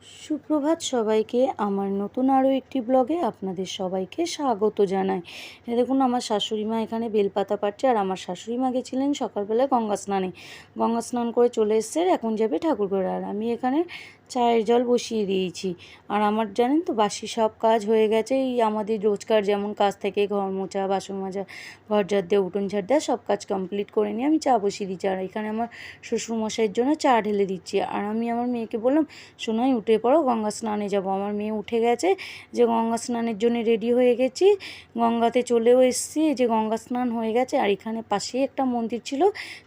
সুপ্রভাত সবাইকে। আমার নতুন আরও একটি ব্লগে আপনাদের সবাইকে স্বাগত জানাই। দেখুন আমার শাশুড়ি মা এখানে বেলপাতা পাড়ছে, আর আমার শাশুড়ি মা গেছিলেন সকালবেলায় গঙ্গা স্নানে। গঙ্গা স্নান করে চলে এসছে, এখন যাবে ঠাকুর ঘরে। আর আমি এখানে চায়ের জল বসিয়ে দিয়েছি। আর আমার জানেন তো বাসি সব কাজ হয়ে গেছে। এই আমাদের রোজকার যেমন কাজ থেকে ঘর মোছা, বাসন মাজা, ঘর ঝাড় দেওয়া, উঠোন ঝাড় দেওয়া সব কাজ কমপ্লিট করে নিয়ে আমি চা বসিয়ে দিচ্ছি। আর এখানে আমার শ্বশুরমশাইয়ের জন্য চা ঢেলে দিচ্ছি। আর আমি আমার মেয়েকে বললাম, শোনাই উঠে পড়ো, গঙ্গা স্নানে যাব। আমার মেয়ে উঠে গেছে, যে গঙ্গা স্নানের জন্য রেডি হয়ে গেছি, গঙ্গাতে চলেও এসেছি। যে গঙ্গা স্নান হয়ে গেছে। আর এখানে পাশেই একটা মন্দির ছিল,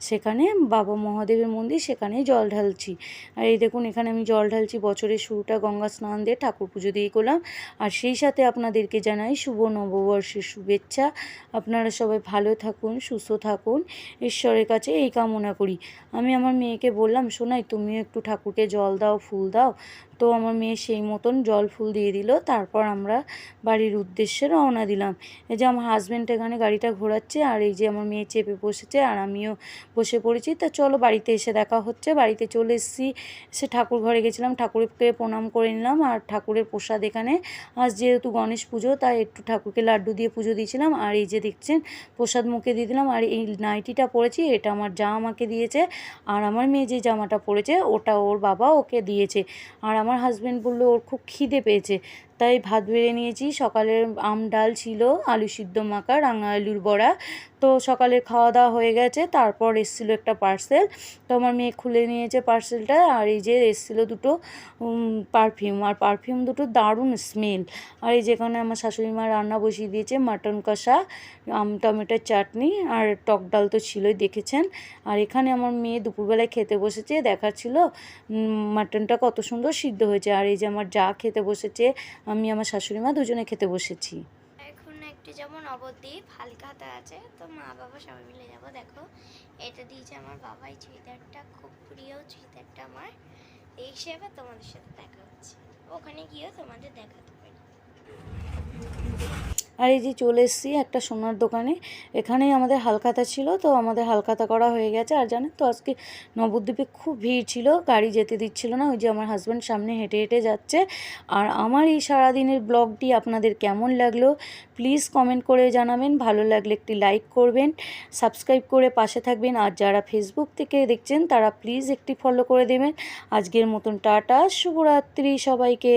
সেখানে বাবা মহাদেবের মন্দির, সেখানেই জল ঢালছি। আর এই দেখুন এখানে আমি জল ঢালছি। বছরের শুরুটা গঙ্গা স্নান দিয়ে ঠাকুর পুজো দিয়ে করলাম। আর সেই সাথে আপনাদেরকে জানাই শুভ নববর্ষের শুভেচ্ছা। আপনারা সবাই ভালো থাকুন, সুস্থ থাকুন, ঈশ্বরের কাছে এই কামনা করি। আমি আমার মেয়েকে বললাম, শোনাই তুমিও একটু ঠাকুরকে জল দাও, ফুল দাও। তো আমার মেয়ে সেই মতন জল ফুল দিয়ে দিল। তারপর আমরা বাড়ির উদ্দেশ্যে রওনা দিলাম। এই যে আমার হাজব্যান্ড এখানে গাড়িটা ঘোরাচ্ছে, আর এই যে আমার মেয়ে চেপে বসেছে, আর আমিও বসে পড়েছি। তা চলো বাড়িতে এসে দেখা হচ্ছে। বাড়িতে চলে এসেছি, সে ঠাকুর ঘরে গেছিলাম, ঠাকুরকে প্রণাম করে নিলাম। আর ঠাকুরের প্রসাদ এখানে আজ যেহেতু গণেশ পুজো, তাই একটু ঠাকুরকে লাড্ডু দিয়ে পুজো দিয়েছিলাম। আর এই যে দেখছেন প্রসাদ মুখে দিয়ে দিলাম। আর এই নাইটিটা পরেছি, এটা আমার যা আমাকে দিয়েছে। আর আমার মেয়ে যে জামাটা পরেছে ওটা ওর বাবা ওকে দিয়েছে। আর আমার হাজব্যান্ড বললো ওর খুব খিদে পেয়েছে, তাই ভাত বেড়ে নিয়েছি। সকালের আম ডাল ছিল, আলু সিদ্ধ মাখা, রাঙা আলুর বড়া। তো সকালের খাওয়া দাওয়া হয়ে গেছে। তারপর এসেছিলো একটা পার্সেল, তো আমার মেয়ে খুলে নিয়েছে পার্সেলটা। আর এই যে এসেছিলো দুটো পারফিউম, আর পারফিউম দুটো দারুণ স্মেল। আর এই যেখানে আমার শাশুড়ি মা রান্না বসিয়ে দিয়েছে, মাটন কষা, টমেটোর চাটনি, আর টক ডাল তো ছিলই দেখেছেন। আর এখানে আমার মেয়ে দুপুরবেলায় খেতে বসেছে, দেখাচ্ছিল মাটনটা কত সুন্দর সিদ্ধ হয়েছে। আর এই যে আমার যা খেতে বসেছে, আমি আমার শাশুড়ি মা দুজনে খেতে বসেছি। এখন একটি যেমন নবদ্বীপ হালখাতা আছে, তো মা বাবা সবাই মিলে যাবো। দেখো এটা দিয়েছে আমার বাবাই, চুড়িদারটা খুব প্রিয় চুড়িদারটা আমার, এই হিসেবে তোমাদের সাথে দেখা হচ্ছে। ওখানে গিয়েও তোমাদের দেখাতে পারি। আর এই যে চলে এসেছি একটা সোনার দোকানে, এখানেই আমাদের হালখাতা ছিল, তো আমাদের হালখাতা করা হয়ে গেছে। আর জানেন তো আজকে নবদ্বীপে খুব ভিড় ছিল, গাড়ি যেতে দিচ্ছিল না। ওই যে আমার হাজব্যান্ড সামনে হেঁটে হেঁটে যাচ্ছে। আর আমার এই সারাদিনের ব্লগটি আপনাদের কেমন লাগলো প্লিজ কমেন্ট করে জানাবেন। ভালো লাগলে একটি লাইক করবেন, সাবস্ক্রাইব করে পাশে থাকবেন। আর যারা ফেসবুক থেকে দেখছেন তারা প্লিজ একটি ফলো করে দেবেন। আজকের মতন টাটা, শুভরাত্রি সবাইকে।